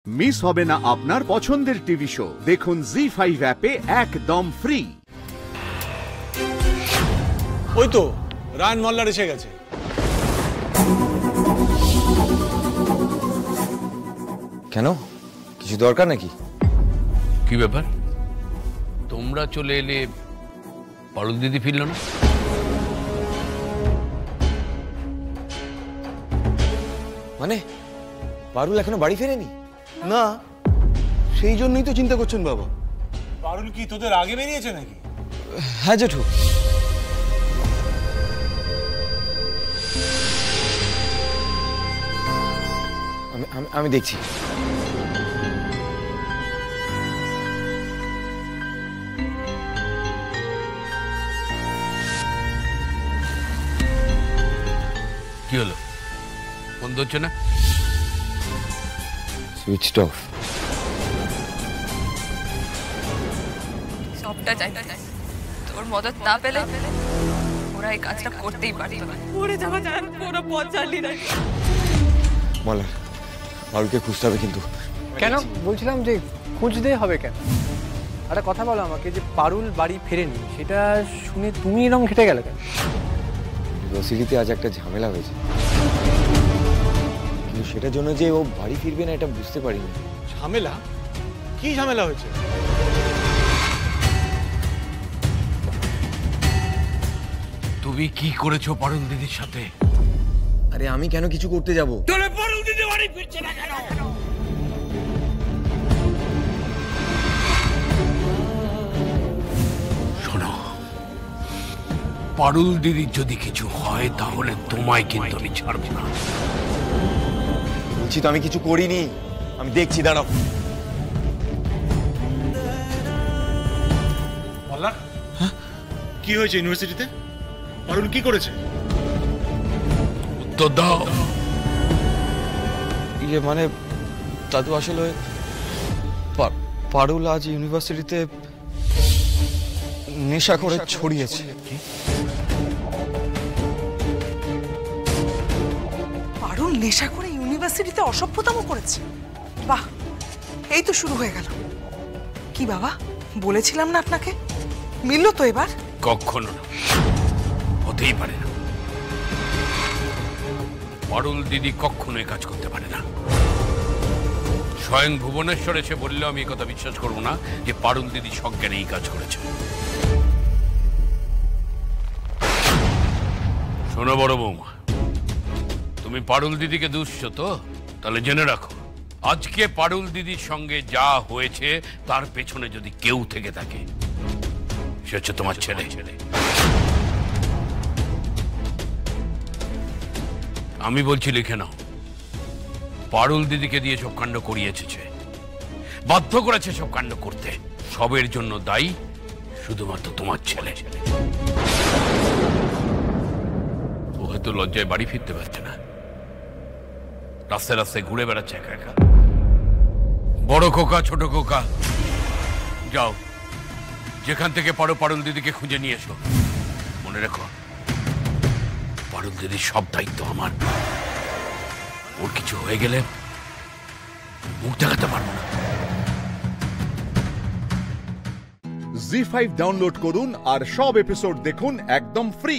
Miss হবে না আপনার পছন্দের টিভি শো। দেখুন জি5 অ্যাপে একদম ফ্রি। ওই তো রায়ন মোল্লার এসে গেছে। কেন, কিছু দরকার নাকি? কি ব্যাপার, তোমরা চলে এলে পারুল দিদি ফিরল না? মানে পারুল এখনো বাড়ি ফেরেনি? না, সেই জন্যই তো চিন্তা করছেন বাবা। পারুল কি তোদের আগে বেরিয়েছে নাকি? হ্যাঁ জেঠু, আমি দেখছি। কি হলো, ফোন ধরছে না? Switched off. সবটা চাই, তোর মদত না পেলে ওরা এই কাজটা করতেই পারে। ওরে যাওয়া যায় কোনো পথ চালি না। মলা, পারুলকে খুঁজতে হবে কিন্তু। কেন? বলছিলাম যে খুঁজতে হবে কেন? একটা কথা বলো আমাকে, যে পারুল বাড়ি ফেরেনি সেটা শুনে তুমি এরকম ঘেটে গেলে কেন? রসিলিতে আজ একটা ঝামেলা হয়েছে, কিন্তু সেটার জন্য যে ও বাড়ি ফিরবে না এটা বুঝতে পারিনি। ঝামেলা? কি ঝামেলা হয়েছে? তুমি কি করেছো পারুল দিদির সাথে? আরে আমি কেন কিছু করতে যাব? তাহলে পারুল দিদি বাড়ি ফিরছে না কেন? শোনো, পারুল দিদির যদি কিছু হয় তাহলে তোমায় কিন্তু আমি ছাড়ব না। বলছি তো আমি কিছু করিনি, আমি দেখছি, দাঁড়াও। মোল্লা, কি হয়েছে ইউনিভার্সিটিতে? পারুল কি করেছে? উত্তর দাও। মানে দাদু, আসলে পারুল আজ ইউনিভার্সিটিতে নেশা করে ছড়িয়েছে। পারুল নেশা করে ইউনিভার্সিটিতে অসভ্যতম করেছে? বাহ, এই তো শুরু হয়ে গেল। কি বাবা, বলেছিলাম না আপনাকে? মিলল তো এবার? কখনো না, হতেই পারে না। পারুল দিদি কখনো এই কাজ করতে পারে না। স্বয়ং ভুবনেশ্বর এসে বললেও আমি কথা বিশ্বাস করব না যে পারুল দিদি সজ্ঞানে এই কাজ করেছে। শোনো বড় বৌমা, তুমি পারুল দিদিকে দুষছো তো? তাহলে জেনে রাখো, আজকে পারুল দিদির সঙ্গে যা হয়েছে তার পেছনে যদি কেউ থেকে থাকে সে হচ্ছে তোমার ছেলে। আমি বলছি লিখে নাও, পারুল দিদিকে দিয়ে সব কাণ্ড করিয়েছে, বাধ্য করেছে সব কাণ্ড করতে। সবের জন্য দায়ী শুধুমাত্র তোমার ছেলে। ও হয়তো লজ্জায় বাড়ি ফিরতে পারছে না, রাস্তায় রাস্তায় ঘুরে বেড়াচ্ছে একা একা। বড় খোকা, ছোট খোকা, যাও যেখান থেকে পারো পারুল দিদিকে খুঁজে নিয়ে এসো। মনে রেখো, পারুল দিদির সব দায়িত্ব আমার। ওর কিছু হয়ে গেলে মুখ দেখাতে পারবো না। জি5 ডাউনলোড করুন আর সব এপিসোড দেখুন একদম ফ্রি।